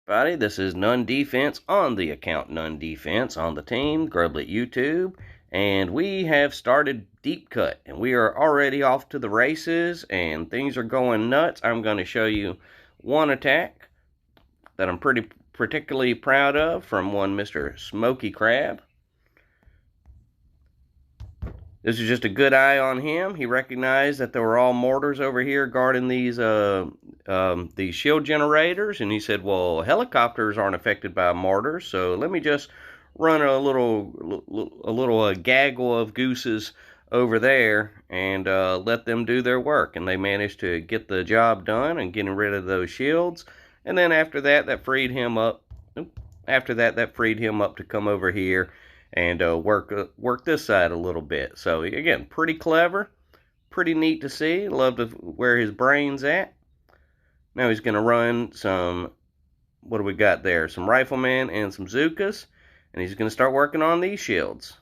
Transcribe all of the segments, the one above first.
everybody, this is None Defense on the account None Defense on the team, Grublet YouTube, and we have started Deep Cut, and we are already off to the races, and things are going nuts. I'm going to show you one attack that I'm particularly proud of from one Mr. Smoky Crab. This is just a good eye on him. He recognized that there were all mortars over here guarding these shield generators, and he said, well, helicopters aren't affected by mortars, so let me just run a little gaggle of gooses over there and let them do their work. And they managed to get the job done and getting rid of those shields. And then after that, that freed him up. That freed him up to come over here and work this side a little bit. So again, pretty clever, pretty neat to see. Love where his brain's at. Now he's going to run some, what do we got there? Some riflemen and some Zookas, and he's going to start working on these shields.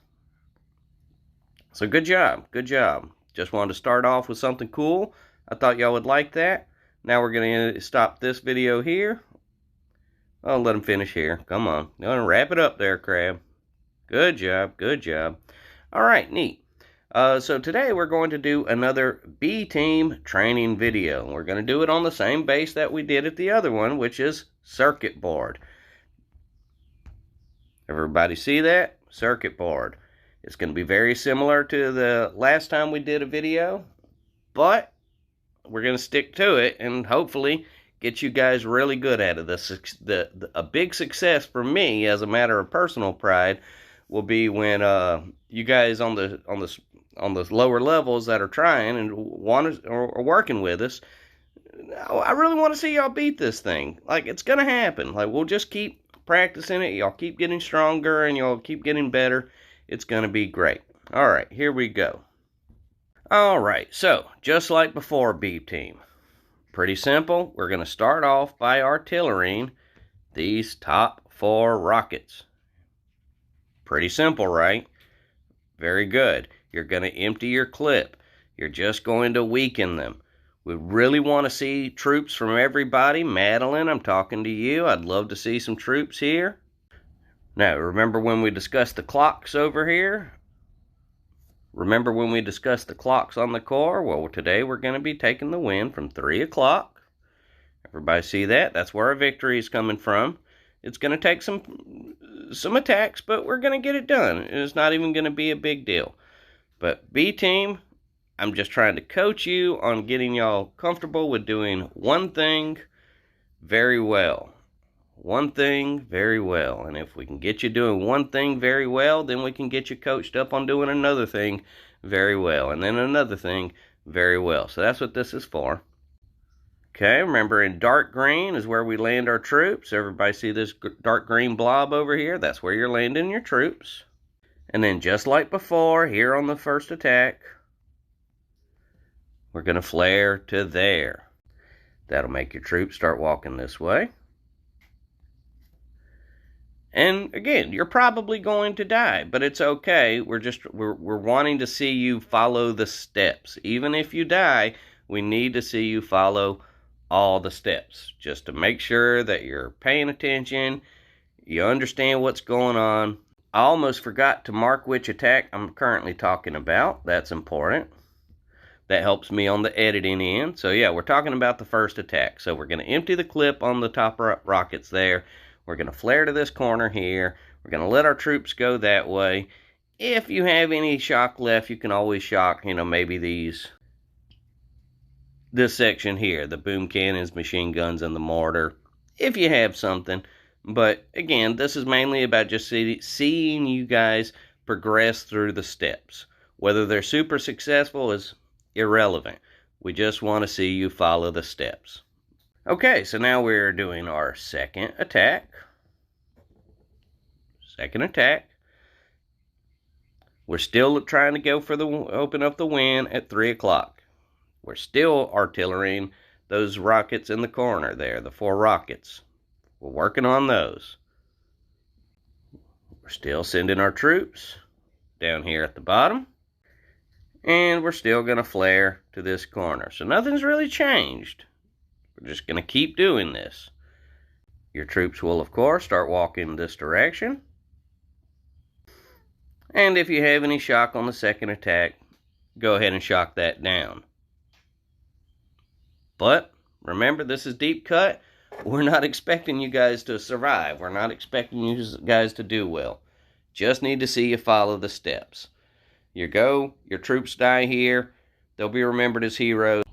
So good job, good job. Just wanted to start off with something cool. I thought y'all would like that. Now we're going to stop this video here. I'll let him finish here. Come on. I'm going to wrap it up there, Crab. Good job, good job. All right, neat. So today we're going to do another B-Team training video. We're going to do it on the same base that we did at the other one, which is circuit board. Everybody see that? Circuit board. It's going to be very similar to the last time we did a video, but we're going to stick to it and hopefully get you guys really good at it. A big success for me, as a matter of personal pride, will be when you guys on the lower levels that are trying and are working with us. I really want to see y'all beat this thing. Like, it's gonna happen. Like, we'll just keep practicing it. Y'all keep getting stronger and y'all keep getting better. It's gonna be great. All right, here we go. All right, so just like before, B-Team. Pretty simple. We're gonna start off by artillerying these top 4 rockets. Pretty simple, right? Very good. You're going to empty your clip. You're just going to weaken them. We really want to see troops from everybody. Madeline, I'm talking to you. I'd love to see some troops here. Now, remember when we discussed the clocks over here? Remember when we discussed the clocks on the core? Well, today we're going to be taking the win from 3 o'clock. Everybody see that? That's where our victory is coming from. It's going to take some attacks, but we're going to get it done. It's not even going to be a big deal. But B-Team, I'm just trying to coach you on getting y'all comfortable with doing one thing very well. One thing very well. And if we can get you doing one thing very well, then we can get you coached up on doing another thing very well. And then another thing very well. So that's what this is for. Okay, remember in dark green is where we land our troops. Everybody see this dark green blob over here? That's where you're landing your troops. And then just like before, here on the first attack, we're going to flare to there. That'll make your troops start walking this way. And again, you're probably going to die, but it's okay. We're wanting to see you follow the steps. Even if you die, we need to see you follow all the steps, just to make sure that you're paying attention, you understand what's going on. I almost forgot to mark which attack I'm currently talking about. That's important. That helps me on the editing end. So yeah, we're talking about the first attack. So we're going to empty the clip on the top rockets there. We're going to flare to this corner here. We're going to let our troops go that way. If you have any shock left, you can always shock, maybe this section here, the boom cannons, machine guns, and the mortar, if you have something. But again, this is mainly about just seeing you guys progress through the steps. Whether they're super successful is irrelevant. We just want to see you follow the steps. Okay, so now we're doing our second attack. We're still trying to go for open up the win at 3 o'clock. We're still artillerying those rockets in the corner there, the 4 rockets. We're working on those. We're still sending our troops down here at the bottom. And we're still going to flare to this corner. So nothing's really changed. We're just going to keep doing this. Your troops will, of course, start walking this direction. And if you have any shock on the second attack, go ahead and shock that down. But remember, this is deep cut. We're not expecting you guys to survive. We're not expecting you guys to do well. Just need to see you follow the steps. You go, your troops die here. They'll be remembered as heroes.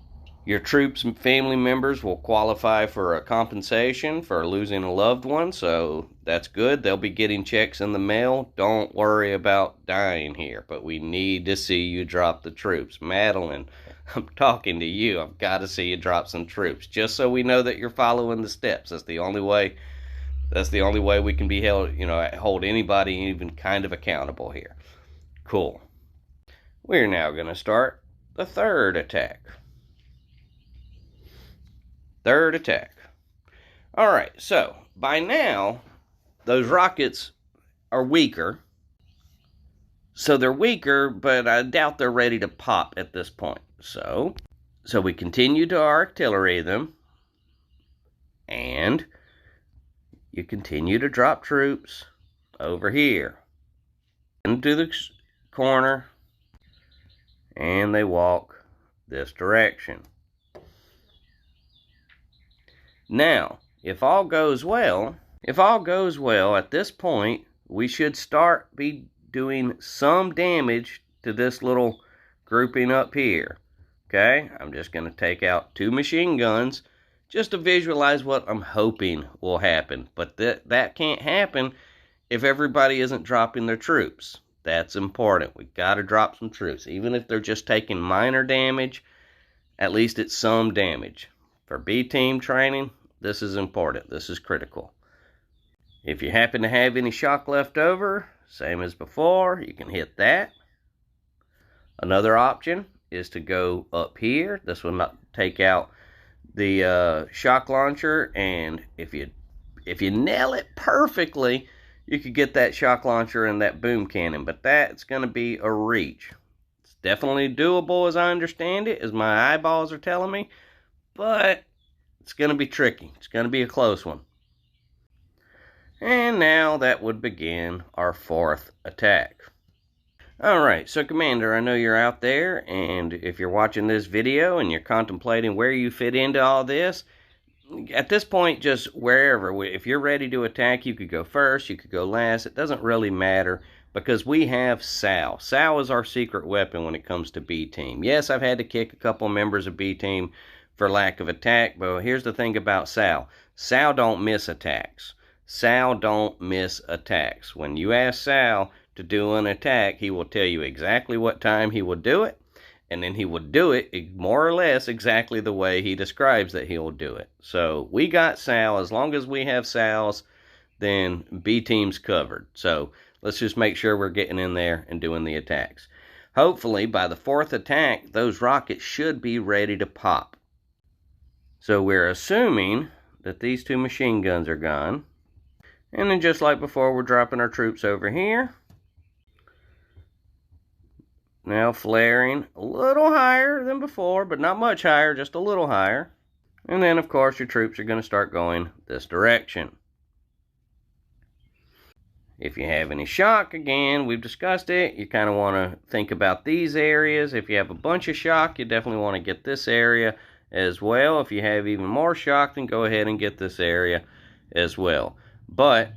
Your troops and family members will qualify for a compensation for losing a loved one, so that's good. They'll be getting checks in the mail. Don't worry about dying here, but we need to see you drop the troops. Madeline, I'm talking to you. I've got to see you drop some troops, just so we know that you're following the steps. That's the only way. That's the only way we can be held, hold anybody even kind of accountable here. Cool. We're now going to start the third attack. Third attack. Alright, so by now, those rockets are weaker. So they're weaker, but I doubt they're ready to pop at this point. So we continue to artillery them. And you continue to drop troops over here. Into the corner. And they walk this direction. Now, if all goes well, at this point, we should start be doing some damage to this little grouping up here. Okay, I'm just going to take out 2 machine guns just to visualize what I'm hoping will happen. But that can't happen if everybody isn't dropping their troops. That's important. We got to drop some troops. Even if they're just taking minor damage, at least it's some damage. For B-team training, this is important. This is critical. If you happen to have any shock left over, same as before, you can hit that. Another option is to go up here. This will not take out the shock launcher, and if you nail it perfectly, you could get that shock launcher and that boom cannon, but that's going to be a reach. It's definitely doable as I understand it, as my eyeballs are telling me, but it's going to be tricky. It's going to be a close one. And now that would begin our fourth attack. Alright, so Commander, I know you're out there, and if you're watching this video and you're contemplating where you fit into all this, at this point, just wherever. If you're ready to attack, you could go first, you could go last. It doesn't really matter because we have Sal. Sal is our secret weapon when it comes to B-Team. Yes, I've had to kick a couple members of B-Team for lack of attack, but here's the thing about Sal. Sal don't miss attacks. Sal don't miss attacks. When you ask Sal to do an attack, he will tell you exactly what time he will do it, and then he will do it more or less exactly the way he describes that he'll do it. So we got Sal. As long as we have Sal's, then B-Team's covered. So let's just make sure we're getting in there and doing the attacks. Hopefully, by the fourth attack, those rockets should be ready to pop. So we're assuming that these 2 machine guns are gone. And then just like before, we're dropping our troops over here. Now flaring a little higher than before, but not much higher, just a little higher. And then, of course, your troops are going to start going this direction. If you have any shock, again, we've discussed it. You kind of want to think about these areas. If you have a bunch of shock, you definitely want to get this area as well. If you have even more shock, then go ahead and get this area as well. But,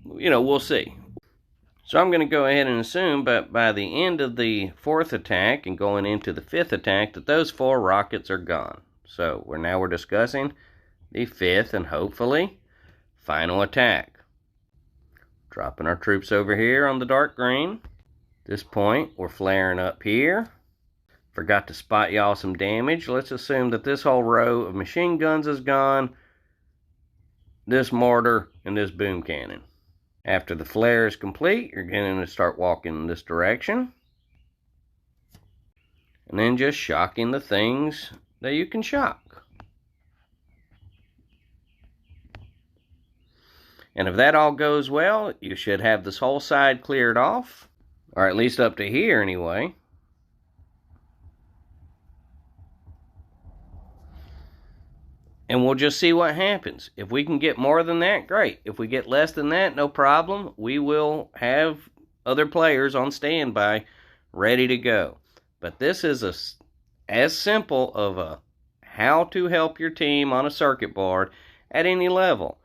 we'll see. So I'm going to go ahead and assume, but by the end of the fourth attack and going into the fifth attack, that those 4 rockets are gone. So we're discussing the fifth and hopefully final attack. Dropping our troops over here on the dark green. At this point, we're flaring up here. Forgot to spot y'all some damage. Let's assume that this whole row of machine guns is gone. This mortar and this boom cannon. After the flare is complete, you're going to start walking in this direction. And then just shocking the things that you can shock. And if that all goes well, you should have this whole side cleared off. Or at least up to here anyway. and we'll just see what happens. If we can get more than that, great. If we get less than that, no problem. We will have other players on standby ready to go. But this is as simple of a how to help your team on a circuit board at any level.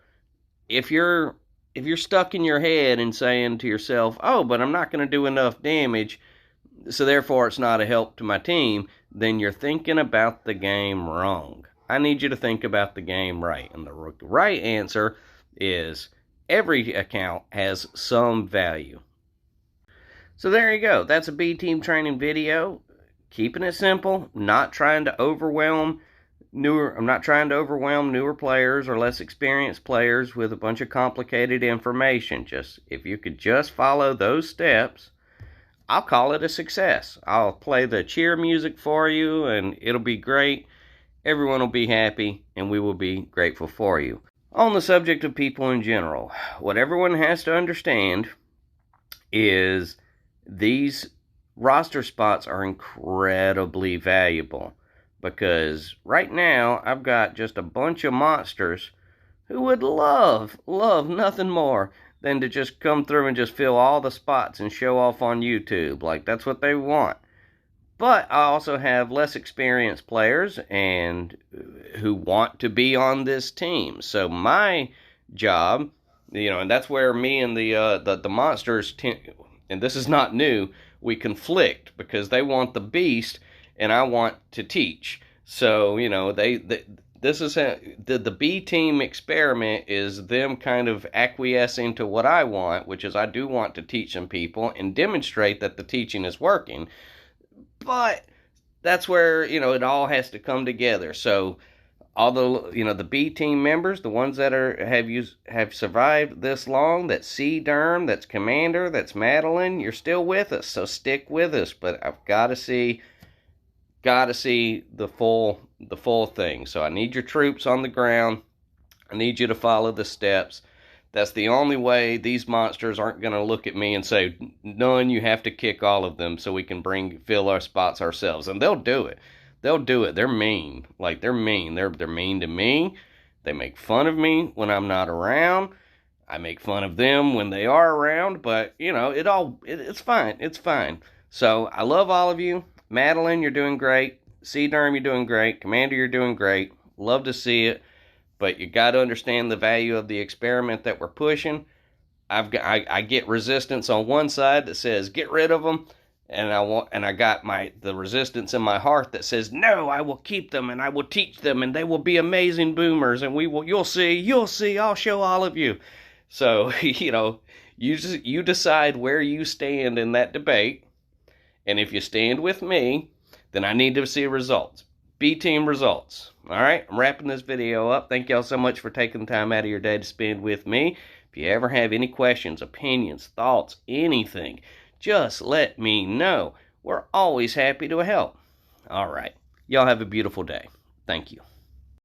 If you're stuck in your head and saying to yourself, oh, but I'm not going to do enough damage, so therefore it's not a help to my team, then you're thinking about the game wrong. I need you to think about the game right. And the right answer is every account has some value. So there you go. That's a B-team training video. Keeping it simple, not trying to overwhelm newer players or less experienced players with a bunch of complicated information. Just if you could just follow those steps, I'll call it a success. I'll play the cheer music for you and it'll be great. Everyone will be happy and we will be grateful for you. On the subject of people in general, what everyone has to understand is these roster spots are incredibly valuable. Because right now, I've got just a bunch of monsters who would love nothing more than to just come through and just fill all the spots and show off on YouTube. Like, that's what they want. But I also have less experienced players and who want to be on this team. So my job, and that's where me and the monsters, and this is not new, we conflict because they want the beast and I want to teach. So, this is the B team experiment is them kind of acquiescing to what I want, which is I do want to teach some people and demonstrate that the teaching is working. But that's where, it all has to come together. So all the B team members, the ones that have survived this long, that's C Derm, that's Commander, that's Madeline, you're still with us, so stick with us. But I've got to see the full thing. So I need your troops on the ground. I need you to follow the steps. That's the only way these monsters aren't going to look at me and say, none, you have to kick all of them so we can fill our spots ourselves. And they'll do it. They'll do it. They're mean. Like, they're mean. They're mean to me. They make fun of me when I'm not around. I make fun of them when they are around. But, it's fine. It's fine. So I love all of you. Madeline, you're doing great. C-Derm, you're doing great. Commander, you're doing great. Love to see it. But you got to understand the value of the experiment that we're pushing. I get resistance on one side that says, get rid of them. And I got the resistance in my heart that says, no, I will keep them and I will teach them and they will be amazing boomers and you'll see, I'll show all of you. So, you decide where you stand in that debate. And if you stand with me, then I need to see results. B-team results. All right, I'm wrapping this video up. Thank y'all so much for taking the time out of your day to spend with me. If you ever have any questions, opinions, thoughts, anything, just let me know. We're always happy to help. All right, y'all have a beautiful day. Thank you.